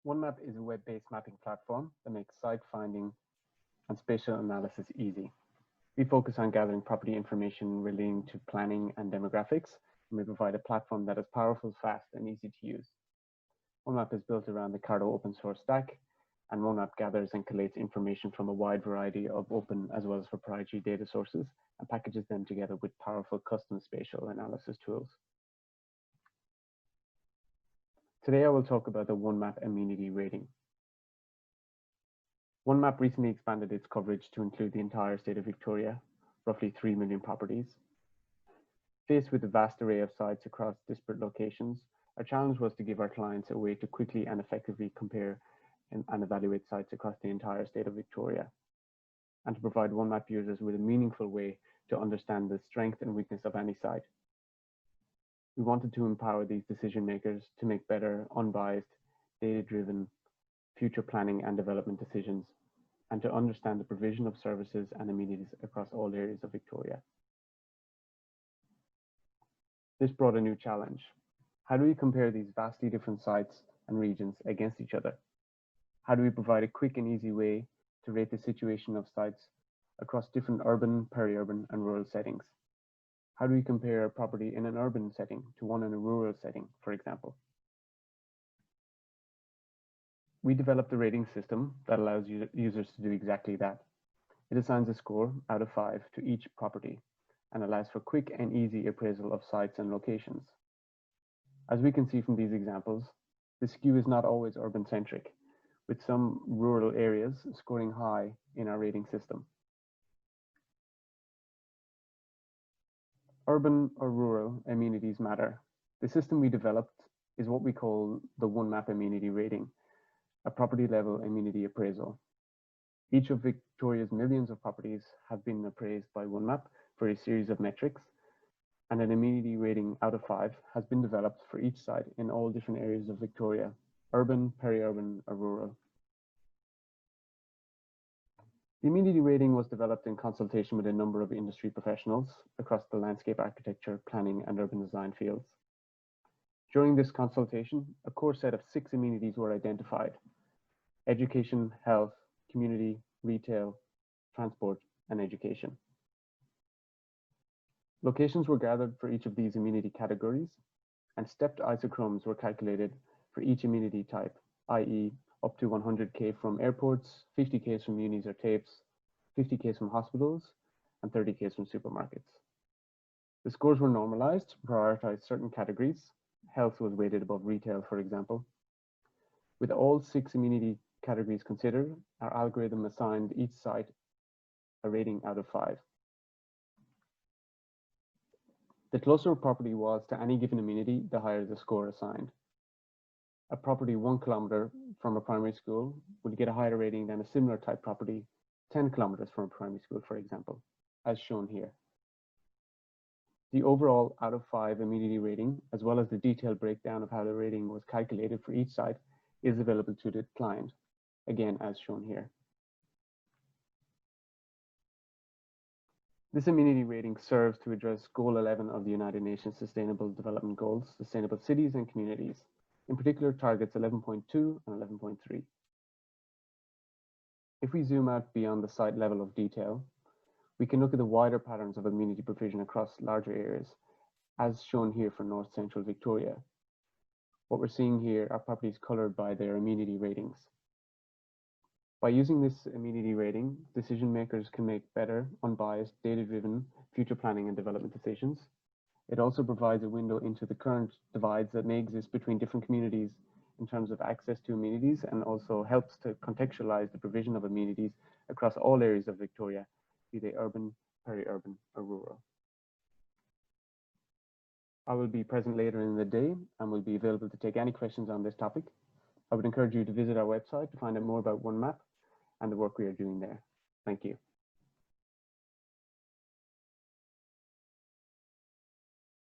Onemap is a web-based mapping platform that makes site finding and spatial analysis easy. We focus on gathering property information relating to planning and demographics, and we provide a platform that is powerful, fast, and easy to use. Onemap is built around the Carto open source stack, and Onemap gathers and collates information from a wide variety of open as well as proprietary data sources and packages them together with powerful custom spatial analysis tools. Today, I will talk about the Onemap Amenity Rating. Onemap recently expanded its coverage to include the entire state of Victoria, roughly 3 million properties. Faced with a vast array of sites across disparate locations, our challenge was to give our clients a way to quickly and effectively compare and evaluate sites across the entire state of Victoria, and to provide Onemap users with a meaningful way to understand the strength and weakness of any site. We wanted to empower these decision makers to make better, unbiased, data-driven future planning and development decisions, and to understand the provision of services and amenities across all areas of Victoria. This brought a new challenge. How do we compare these vastly different sites and regions against each other? How do we provide a quick and easy way to rate the situation of sites across different urban, peri-urban, and rural settings? How do we compare a property in an urban setting to one in a rural setting, for example? We developed a rating system that allows users to do exactly that. It assigns a score out of 5 to each property and allows for quick and easy appraisal of sites and locations. As we can see from these examples, the skew is not always urban-centric, with some rural areas scoring high in our rating system. Urban or rural amenities matter. The system we developed is what we call the Onemap Amenity Rating, a property-level amenity appraisal. Each of Victoria's millions of properties have been appraised by Onemap for a series of metrics, and an amenity rating out of 5 has been developed for each site in all different areas of Victoria, urban, peri-urban, or rural. The amenity rating was developed in consultation with a number of industry professionals across the landscape architecture, planning, and urban design fields. During this consultation, a core set of 6 amenities were identified: education, health, community, retail, transport, and education. Locations were gathered for each of these amenity categories, and stepped isochrones were calculated for each amenity type, i.e. up to 100K from airports, 50K from unis or tapes, 50K from hospitals, and 30K from supermarkets. The scores were normalized to prioritize certain categories. Health was weighted above retail, for example. With all 6 amenity categories considered, our algorithm assigned each site a rating out of 5. The closer a property was to any given amenity, the higher the score assigned. A property 1 kilometer from a primary school would get a higher rating than a similar type property 10 kilometers from a primary school, for example, as shown here. The overall out of 5 amenity rating, as well as the detailed breakdown of how the rating was calculated for each site, is available to the client, again, as shown here. This amenity rating serves to address Goal 11 of the United Nations Sustainable Development Goals, Sustainable Cities and Communities, in particular targets 11.2 and 11.3. If we zoom out beyond the site level of detail, we can look at the wider patterns of amenity provision across larger areas, as shown here for North Central Victoria. What we're seeing here are properties colored by their amenity ratings. By using this amenity rating, decision makers can make better, unbiased, data-driven future planning and development decisions. It also provides a window into the current divides that may exist between different communities in terms of access to amenities, and also helps to contextualize the provision of amenities across all areas of Victoria, be they urban, peri-urban, or rural. I will be present later in the day and will be available to take any questions on this topic. I would encourage you to visit our website to find out more about Onemap and the work we are doing there. Thank you.